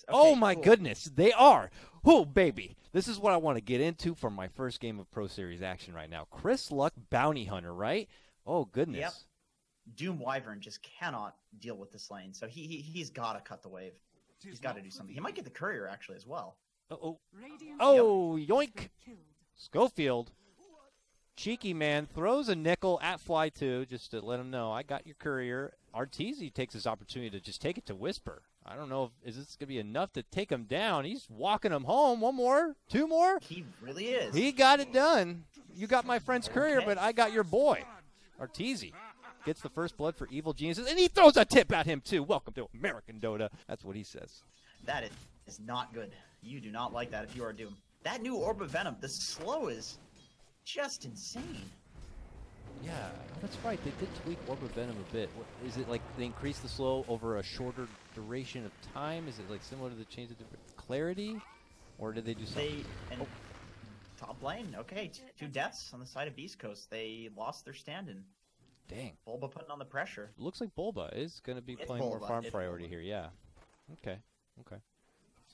Oh, my goodness. They are. Oh, baby. This is what I want to get into for my first game of Pro Series action right now. Chris Luck, Bounty Hunter, right? Oh, goodness. Yep. Doom Wyvern just cannot deal with this lane, so he's got to cut the wave. He's got to do something. He might get the courier, actually, as well. Uh-oh. Oh, yoink. Schofield. Cheeky man throws a nickel at Fly 2 just to let him know, I got your courier. Arteezy takes his opportunity to just take it to Whisper. I don't know if is this going to be enough to take him down. He's walking him home. One more, two more. He really is. He got it done. You got my friend's courier, but I got your boy. Arteezy gets the first blood for Evil Geniuses, and he throws a tip at him, too. Welcome to American Dota. That's what he says. That is not good. You do not like that if you are Doom. That new Orb of Venom, the slow is just insane. Yeah, that's right. They did tweak Orb of Venom a bit. Is it like they increased the slow over a shorter duration of time? Is it like similar to the change of clarity? Or did they do something? Top lane, okay. Two deaths on the side of Beastcoast. They lost their stand-in. Dang. Bulba putting on the pressure. Looks like Bulba is going to be playing more farm priority here. Yeah. Okay.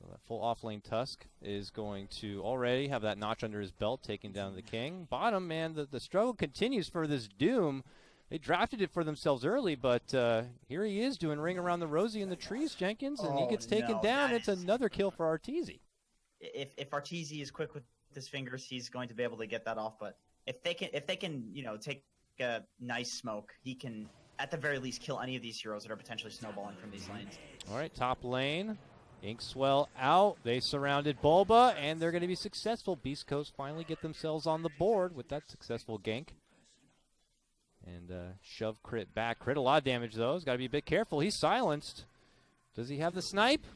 So that full off-lane Tusk is going to already have that notch under his belt, taking down the King. Bottom, man, the struggle continues for this Doom. They drafted it for themselves early, but here he is doing Ring Around the Rosie in the trees, Jenkins, and he gets taken down. It's another kill for Arteezy. If Arteezy is quick with his fingers, he's going to be able to get that off. But if they can, take a nice smoke, he can at the very least kill any of these heroes that are potentially snowballing from these lanes. All right, top lane. Inkswell out. They surrounded Bulba, and they're going to be successful. Beast Coast finally get themselves on the board with that successful gank. And shove Crit back. Crit a lot of damage, though. He's got to be a bit careful. He's silenced. Does he have the snipe?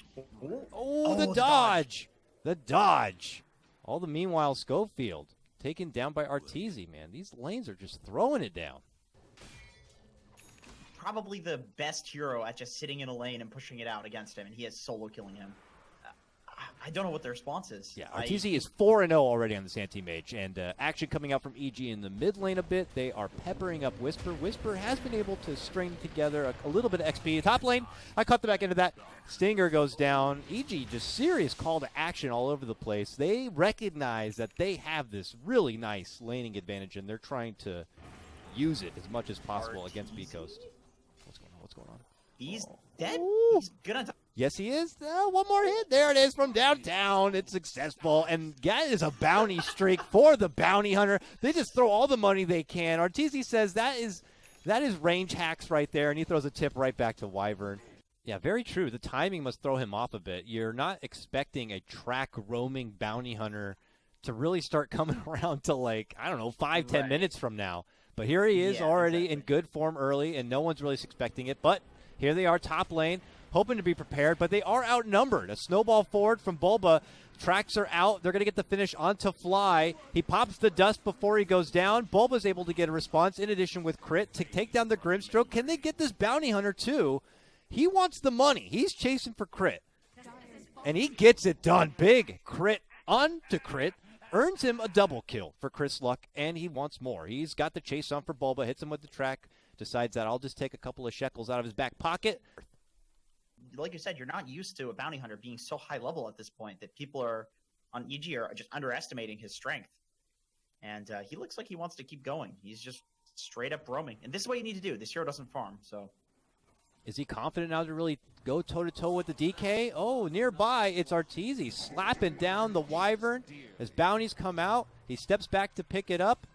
Oh, the dodge. The dodge. All the meanwhile, Schofield taken down by Arteezy, man. These lanes are just throwing it down. Probably the best hero at just sitting in a lane and pushing it out against him, and he is solo killing him. I don't know what the response is. Yeah, Arteezy is 4-0 already on this anti-mage, and action coming out from EG in the mid lane a bit. They are peppering up Whisper. Whisper has been able to string together a little bit of XP. Top lane, I caught the back end of that. Stinger goes down. EG just serious call to action all over the place. They recognize that they have this really nice laning advantage, and they're trying to use it as much as possible against B-Coast. What's going on? He's dead? Ooh. He's gonna die. Yes, he is. One more hit. There it is from downtown. It's successful. And that is a bounty streak for the bounty hunter. They just throw all the money they can. Arteezy says that is range hacks right there, and he throws a tip right back to Wyvern. Yeah, very true. The timing must throw him off a bit. You're not expecting a track roaming bounty hunter to really start coming around to 5-10 minutes from now. But here he is already in good form early, and no one's really expecting it. But here they are, top lane, hoping to be prepared, but they are outnumbered. A snowball forward from Bulba. Tracks are out. They're going to get the finish onto Fly. He pops the dust before he goes down. Bulba's able to get a response, in addition with Crit, to take down the Grimstroke. Can they get this bounty hunter, too? He wants the money. He's chasing for Crit. And he gets it done. Big Crit onto Crit. Earns him a double kill for Chris Luck, and he wants more. He's got the chase on for Bulba, hits him with the track, decides that I'll just take a couple of shekels out of his back pocket. Like you said, you're not used to a bounty hunter being so high level at this point that people are on EG are just underestimating his strength. And he looks like he wants to keep going. He's just straight up roaming. And this is what you need to do. This hero doesn't farm, so... Is he confident now to really go toe-to-toe with the DK? Oh, nearby, it's Arteezy slapping down the Wyvern. As bounties come out, he steps back to pick it up.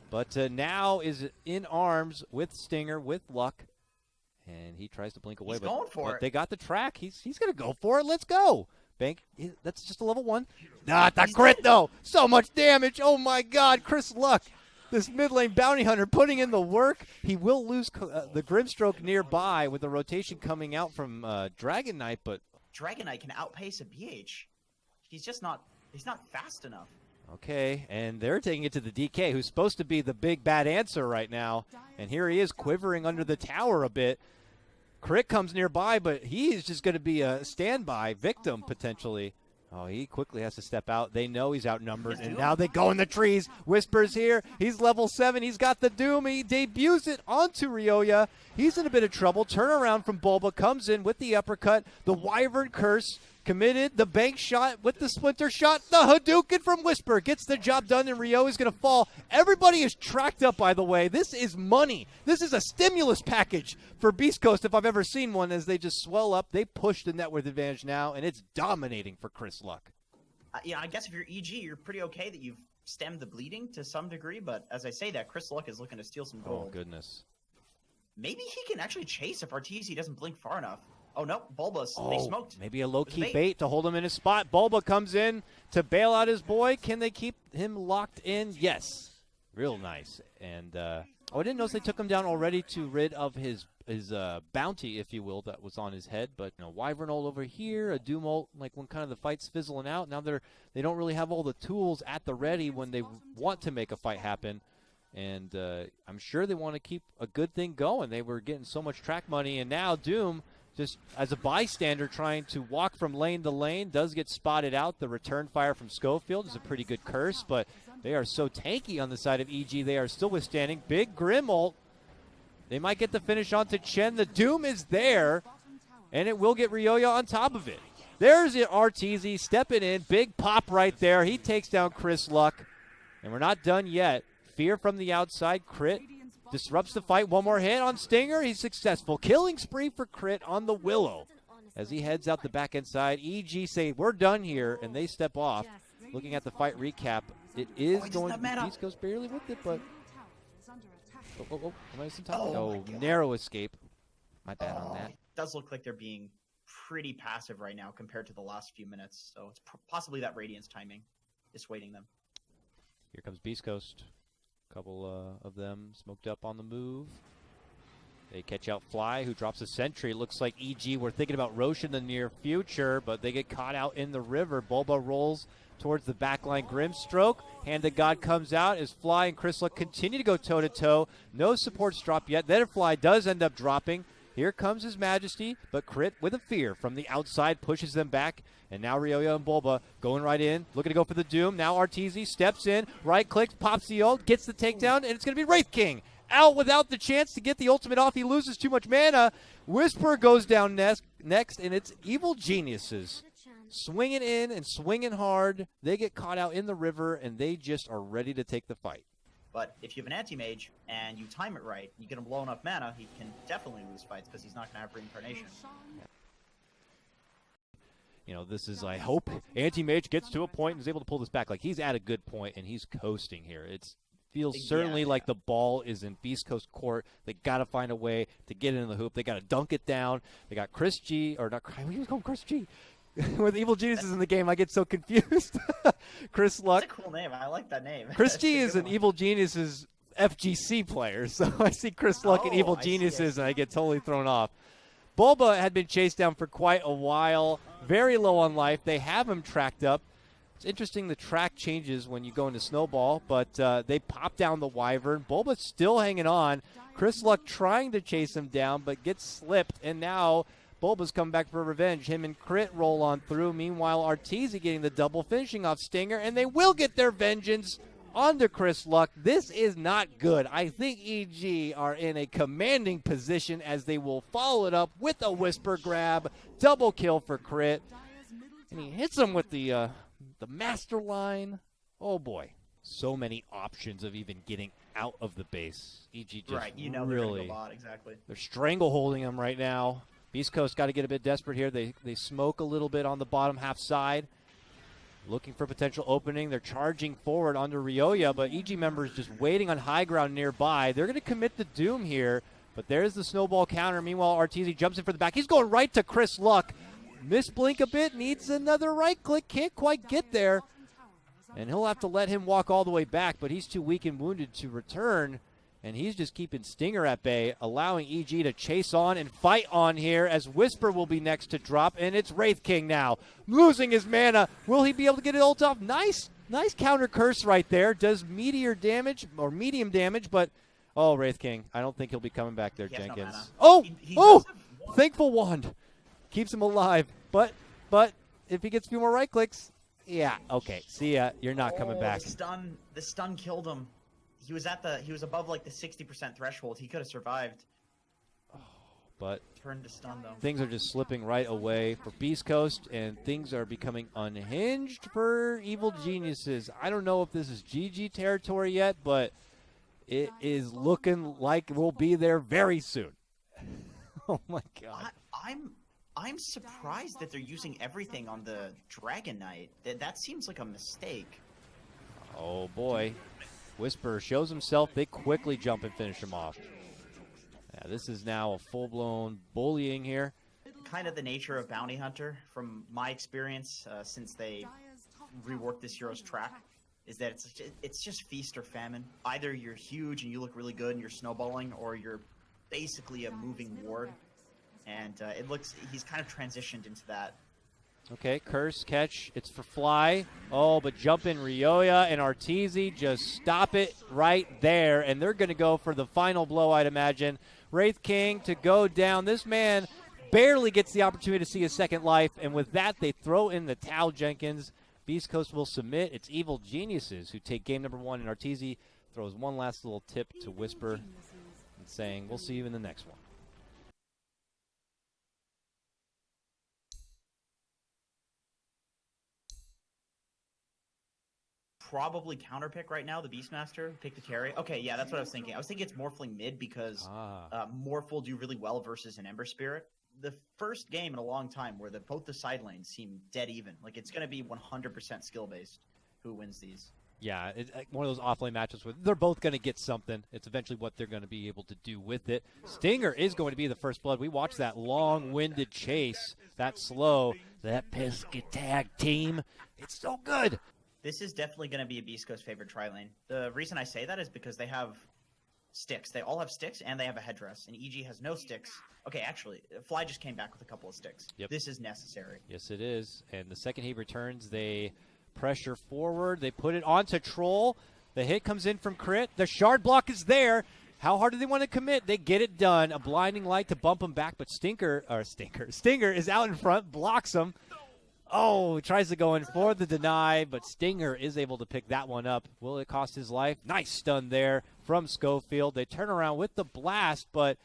But now is in arms with Stinger, with Luck. And he tries to blink away. He's going for it. They got the track. He's going to go for it. Let's go. Bank, that's just a level 1. Not the crit, though. So much damage. Oh, my God. Chris Luck. This mid lane bounty hunter putting in the work. He will lose the Grimstroke nearby with the rotation coming out from Dragon Knight, but Dragon Knight can outpace a BH. He's not fast enough. Okay, and they're taking it to the DK, who's supposed to be the big bad answer right now. And here he is quivering under the tower a bit. Crit comes nearby, but he is just going to be a standby victim potentially. Oh, he quickly has to step out. They know he's outnumbered, and now they go in the trees. Whisper's here. He's level 7. He's got the Doom. He debuts it onto Ryoya. He's in a bit of trouble. Turnaround from Bulba comes in with the uppercut. The Wyvern Curse committed. The bank shot with the splinter shot. The Hadouken from Whisper gets the job done, and Rio is going to fall. Everybody is tracked up, by the way. This is money. This is a stimulus package for Beast Coast if I've ever seen one, as they just swell up. They push the net worth advantage now, and it's dominating for Chris Luck. I guess if you're EG, you're pretty okay that you've stemmed the bleeding to some degree, but as I say that, Chris Luck is looking to steal some gold. Oh, goodness. Maybe he can actually chase if Arteezy doesn't blink far enough. Oh, no, Bulba's. They smoked. Maybe a low-key bait to hold him in his spot. Bulba comes in to bail out his boy. Can they keep him locked in? Yes. Real nice. And, I didn't notice they took him down already to rid of his bounty, if you will, that was on his head. But, Wyvern ult over here, a Doom ult, like when kind of the fight's fizzling out. Now they don't really have all the tools at the ready when they want to make a fight happen. And I'm sure they want to keep a good thing going. They were getting so much track money, and now Doom, just as a bystander trying to walk from lane to lane, does get spotted out. The return fire from Schofield is a pretty good curse, but they are so tanky on the side of EG. They are still withstanding. Big Grim ult. They might get the finish onto Chen. The Doom is there, and it will get Ryoya on top of it. There's Arteezy stepping in. Big pop right there. He takes down Chris Luck, and we're not done yet. Fear from the outside. Crit disrupts the fight. One more hit on Stinger. He's successful. Killing spree for Crit on the Willow as he heads out the back end side. EG say, we're done here, and they step off. Looking at the fight recap, it is going to be Beast goes barely with it, but... narrow escape. My bad on that. It does look like they're being pretty passive right now compared to the last few minutes, so it's possibly that Radiance timing dissuading them. Here comes Beast Coast. A couple of them smoked up on the move. They catch out Fly, who drops a sentry. Looks like EG were thinking about Roche in the near future, but they get caught out in the river. Bulba rolls towards the backline. Grimstroke. Hand of God comes out as Fly and Chris Luck continue to go toe-to-toe. No supports drop yet. Then Fly does end up dropping. Here comes His Majesty, but Crit with a fear from the outside pushes them back. And now Ryoya and Bulba going right in, looking to go for the Doom. Now Arteezy steps in, right-clicks, pops the ult, gets the takedown, and it's going to be Wraith King. Out without the chance to get the ultimate off. He loses too much mana. Whisper goes down next, and it's Evil Geniuses. Swinging in and swinging hard. They get caught out in the river, and they just are ready to take the fight. But if you have an anti-mage and you time it right, you get him low enough mana, he can definitely lose fights because he's not going to have Reincarnation. This is, I hope, Anti-Mage gets to a point and is able to pull this back. Like, he's at a good point, and he's coasting here. It feels certainly like the ball is in Beast Coast court. They got to find a way to get it in the hoop. They got to dunk it down. They got Chris G, or not, what are you calling Chris G? With Evil Geniuses in the game, I get so confused. Chris Luck. That's a cool name. I like that name. Chris G is an Evil Geniuses FGC player, so I see Chris Luck and Evil Geniuses, and I get totally thrown off. Bulba had been chased down for quite a while, very low on life. They have him tracked up. It's interesting the track changes when you go into Snowball, but they pop down the Wyvern. Bulba's still hanging on. Chris Luck trying to chase him down, but gets slipped, and now Bulba's come back for revenge. Him and Crit roll on through. Meanwhile, Arteezy getting the double, finishing off Stinger, and they will get their vengeance onto Chris Luck. This is not good. I think EG are in a commanding position as they will follow it up with a Whisper grab. Double kill for Crit. And he hits him with the master line. Oh, boy. So many options of even getting out of the base. EG just really, a lot, exactly. They're strangle-holding him right now. Beast Coast got to get a bit desperate here. They smoke a little bit on the bottom half side. Looking for potential opening. They're charging forward under Ryoya, but EG members just waiting on high ground nearby. They're going to commit the Doom here, but there's the snowball counter. Meanwhile, Arteezy jumps in for the back. He's going right to Chris Luck. Misblink a bit, needs another right click. Can't quite get there. And he'll have to let him walk all the way back, but he's too weak and wounded to return. And he's just keeping Stinger at bay, allowing EG to chase on and fight on here as Whisper will be next to drop. And it's Wraith King now, losing his mana. Will he be able to get it ult off? Nice counter curse right there. Does meteor damage, or medium damage, but, oh, Wraith King. I don't think he'll be coming back there, Jenkins. No oh, thankful wand. Keeps him alive. But if he gets a few more right clicks, yeah, okay. See ya. You're not coming back. The stun killed him. He was above like the 60% threshold. He could have survived. But Turn to stun, though. things are just slipping right away for Beast Coast, and things are becoming unhinged for Evil Geniuses. I don't know if this is GG territory yet, but it is looking like we'll be there very soon. Oh, my God. I'm surprised that they're using everything on the Dragon Knight. That seems like a mistake. Oh, boy. Whisper shows himself. They quickly jump and finish him off. Yeah, this is now a full-blown bullying here. Kind of the nature of Bounty Hunter, from my experience, since they reworked this hero's track, is that it's just feast or famine. Either you're huge and you look really good and you're snowballing, or you're basically a moving ward. And he's kind of transitioned into that. Okay, curse, catch, it's for Fly. Oh, but jump in Ryoya and Arteezy just stop it right there. And they're going to go for the final blow, I'd imagine. Wraith King to go down. This man barely gets the opportunity to see a second life. And with that, they throw in the towel, Jenkins. Beast Coast will submit. It's Evil Geniuses who take game number 1. And Arteezy throws one last little tip to Whisper and saying, we'll see you in the next one. Probably counterpick right now, the Beastmaster, pick the carry. Okay, yeah, that's what I was thinking. I was thinking it's Morphling mid because Morph will do really well versus an Ember Spirit. The first game in a long time where both the side lanes seem dead even. Like, it's going to be 100% skill-based who wins these. Yeah, it's one of those off-lane matchups where they're both going to get something. It's eventually what they're going to be able to do with it. Stinger is going to be the first blood. We watched that long-winded chase, that slow, that pesky tag team. It's so good. This is definitely going to be a Beast Coast favorite tri-lane. The reason I say that is because they have sticks. They all have sticks, and they have a headdress. And EG has no sticks. Okay, actually, Fly just came back with a couple of sticks. Yep. This is necessary. Yes, it is. And the second he returns, they pressure forward. They put it onto Troll. The hit comes in from Crit. The shard block is there. How hard do they want to commit? They get it done. A blinding light to bump him back, but Stinger is out in front, blocks him. Oh, he tries to go in for the deny, but Stinger is able to pick that one up. Will it cost his life? Nice stun there from Schofield. They turn around with the blast, but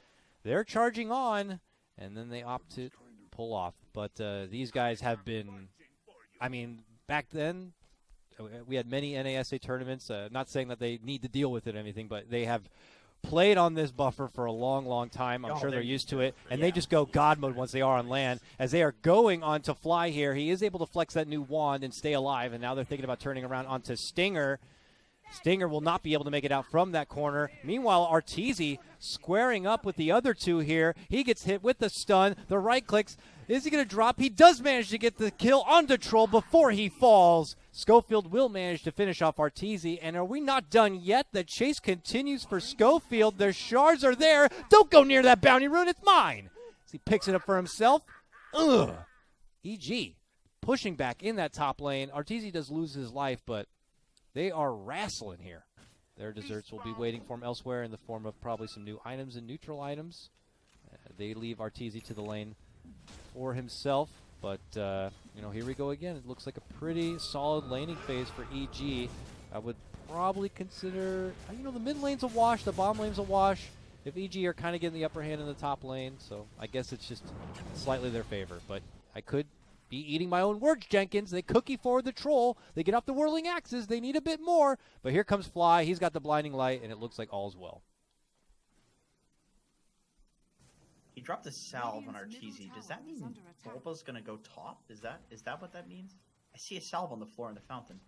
they're charging on, and then they opt to pull off. But these guys have been, I mean, back then, we had many NASA tournaments. Not saying that they need to deal with it or anything, but they have played on this buffer for a long, long time. I'm sure they're used to it. And they just go God mode once they are on land. As they are going on to Fly here, he is able to flex that new wand and stay alive. And now they're thinking about turning around onto Stinger. Stinger will not be able to make it out from that corner. Meanwhile, Arteezy squaring up with the other two here. He gets hit with the stun. The right clicks. Is he going to drop? He does manage to get the kill onto Troll before he falls. Schofield will manage to finish off Arteezy. And are we not done yet? The chase continues for Schofield. Their shards are there. Don't go near that bounty rune. It's mine. As he picks it up for himself. Ugh. EG pushing back in that top lane. Arteezy does lose his life, but they are wrestling here. Their desserts will be waiting for him elsewhere in the form of probably some new items and neutral items. They leave Arteezy to the lane for himself. But, here we go again. It looks like a pretty solid laning phase for EG. I would probably consider, the mid lane's a wash, the bottom lane's a wash. If EG are kind of getting the upper hand in the top lane, so I guess it's just slightly their favor. But I could be eating my own words, Jenkins. They cookie forward the Troll. They get off the whirling axes. They need a bit more. But here comes Fly. He's got the blinding light, and it looks like all's well. He dropped a salve on Arteezy. Does that mean Bulba's going to go top? Is that what that means? I see a salve on the floor in the fountain.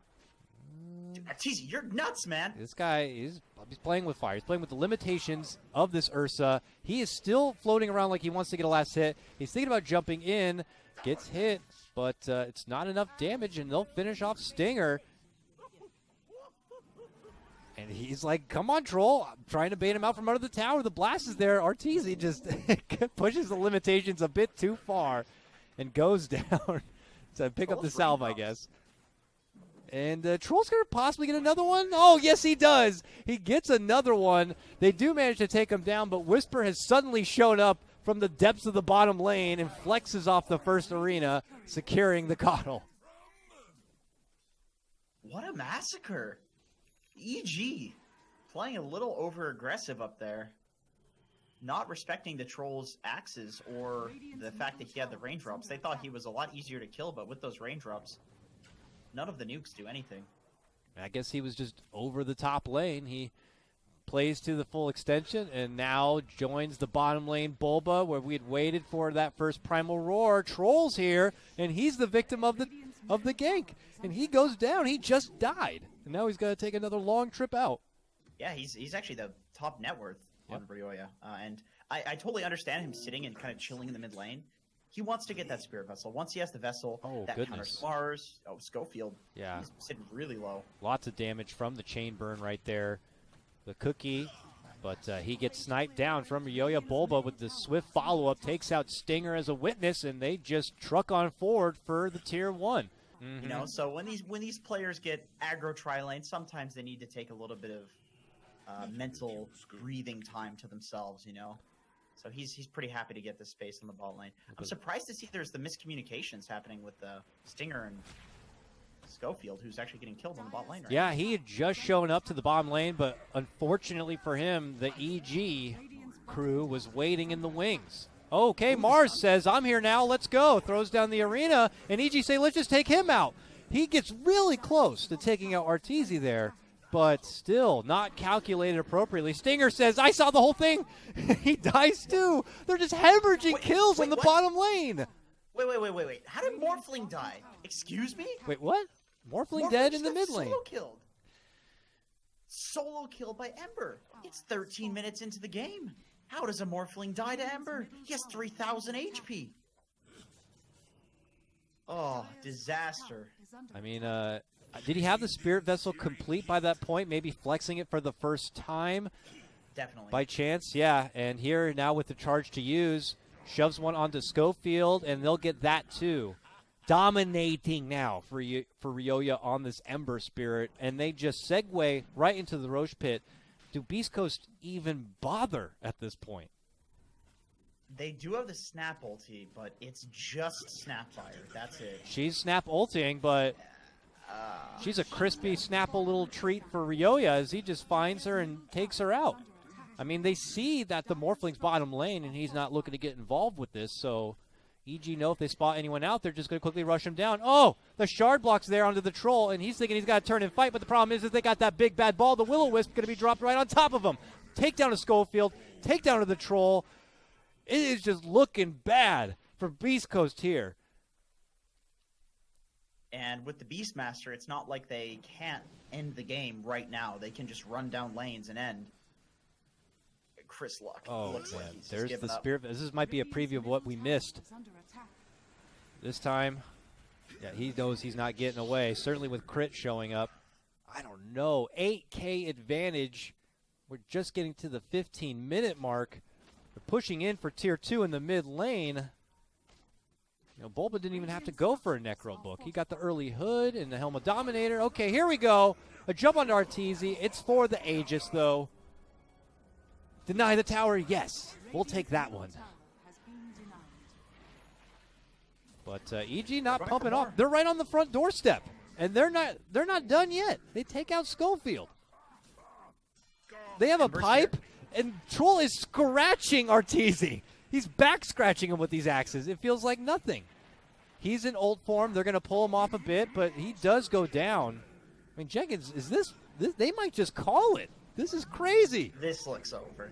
Dude, Arteezy, you're nuts, man. This guy, he's playing with fire. He's playing with the limitations of this Ursa. He is still floating around like he wants to get a last hit. He's thinking about jumping in. Gets hit, but it's not enough damage, and they'll finish off Stinger. And he's like, come on, Troll. I'm trying to bait him out from under the tower. The blast is there. Arteezy just pushes the limitations a bit too far and goes down to pick up the salve, I guess. And Troll's going to possibly get another one. Oh, yes, he does. He gets another one. They do manage to take him down, but Whisper has suddenly shown up from the depths of the bottom lane and flexes off the first arena, securing the coddle. What a massacre. EG playing a little over-aggressive up there. not respecting the Troll's axes or the fact that he had the raindrops. They thought he was a lot easier to kill, but with those raindrops, none of the nukes do anything. I guess he was just over the top lane. He plays to the full extension and now joins the bottom lane Bulba, where we had waited for that first primal roar. Troll's here, and he's the victim of the gank. And he goes down. He just died. And now he's got to take another long trip out. Yeah, he's actually the top net worth on Ryoya. And I totally understand him sitting and kind of chilling in the mid lane. He wants to get that Spirit Vessel. Once he has the Vessel, that counters Mars. Oh, Schofield. Yeah. He's sitting really low. Lots of damage from the chain burn right there. The cookie, but he gets sniped down from Ryoya. Bulba with the swift follow-up takes out Stinger as a witness, and they just truck on forward for the tier 1. Mm-hmm. You know, so when these players get aggro tri-lane, sometimes they need to take a little bit of mental breathing time to themselves, you know. So he's pretty happy to get this space on the ball lane. I'm surprised to see there's the miscommunications happening with the Stinger and Schofield, who's actually getting killed on the bot lane right now. He had just shown up to the bottom lane, but unfortunately for him, the EG crew was waiting in the wings. Okay, Mars says, I'm here now, let's go. Throws down the arena, and EG say, let's just take him out. He gets really close to taking out Arteezy there, but still not calculated appropriately. Stinger says, I saw the whole thing. He dies too. They're just hemorrhaging kills in the bottom lane. Wait. How did Morphling die? Excuse me? Wait, what? Morphling dead in the mid lane. Solo killed by Ember. It's 13 minutes into the game. How does a Morphling die to Ember? He has 3,000 HP. Oh, disaster. I mean, did he have the Spirit Vessel complete by that point? Maybe flexing it for the first time? Definitely. By chance, yeah. And here now with the charge to use, shoves one onto Schofield, and they'll get that too. Dominating now for Ryoya on this Ember Spirit, and they just segue right into the Roche Pit. Do Beastcoast even bother at this point? They do have the Snap ulti, but it's just Snapfire. That's it. She's Snap ulting, but she's a crispy, Snapple little treat for Ryoya as he just finds her and takes her out. I mean, they see that the Morphling's bottom lane, and he's not looking to get involved with this, so EG know if they spot anyone out, they're just going to quickly rush him down. Oh, the shard block's there onto the Troll, and he's thinking he's got to turn and fight, but the problem is that they got that big bad ball. The Will-O-Wisp going to be dropped right on top of him. Take down to Schofield, take down to the Troll. It is just looking bad for Beastcoast here. And with the Beastmaster, it's not like they can't end the game right now. They can just run down lanes and end. Chris Luck. Oh, looks man. like he's There's the up. Spirit. This might be a preview of what we missed. This time, yeah, he knows he's not getting away. Certainly with Crit showing up. I don't know. 8K advantage. We're just getting to the 15-minute mark. They're pushing in for Tier 2 in the mid lane. You know, Bulba didn't even have to go for a Necro Book. He got the early Hood and the Helm of Dominator. Okay, here we go. A jump onto Arteezy. It's for the Aegis, though. Deny the tower, yes. We'll take that one. But EG not pumping off. They're right on the front doorstep, and they're not done yet. They take out Schofield. They have a pipe, and Troll is scratching Arteezy. He's back scratching him with these axes. It feels like nothing. He's in ult form. They're going to pull him off a bit, but he does go down. I mean, Jenkins, is this they might just call it. This is crazy. This looks over.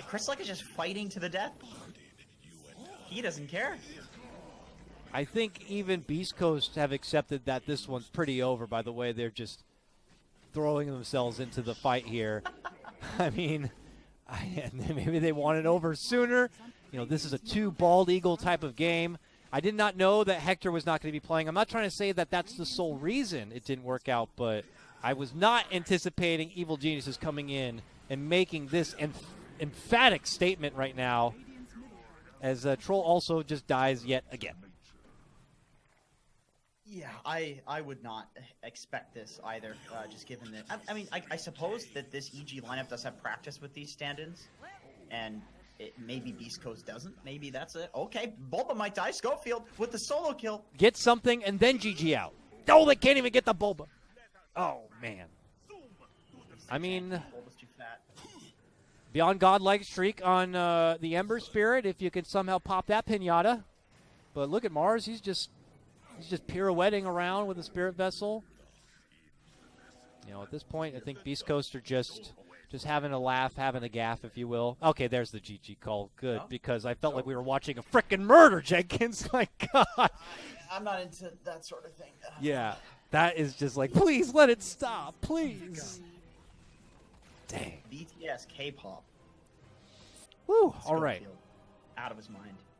Chris Luck is just fighting to the death. He doesn't care. I think even Beastcoast have accepted that this one's pretty over, by the way. They're just throwing themselves into the fight here. I mean, maybe they want it over sooner. You know, this is a 2 bald eagle type of game. I did not know that Hector was not going to be playing. I'm not trying to say that that's the sole reason it didn't work out, but I was not anticipating Evil Geniuses coming in and making this emphatic statement right now, as Troll also just dies yet again. Yeah, I would not expect this either, just given that. I mean, I suppose that this EG lineup does have practice with these stand-ins, and maybe Beastcoast doesn't. Maybe that's it. Okay, Bulba might die. Schofield with the solo kill. Get something and then GG out. Oh, they can't even get the Bulba. Oh, man. I mean, Bulba's too fat. Beyond godlike streak on the Ember Spirit if you can somehow pop that pinata. But look at Mars. He's just pirouetting around with a Spirit Vessel. At this point, I think Beastcoast are just having a laugh, having a gaff, if you will. Okay, there's the GG call. Good, because I felt like we were watching a frickin' murder, Jenkins. My God. I'm not into that sort of thing. Yeah, that is just like, please let it stop, please. Dang. BTS K-pop. Woo, all right. Out of his mind.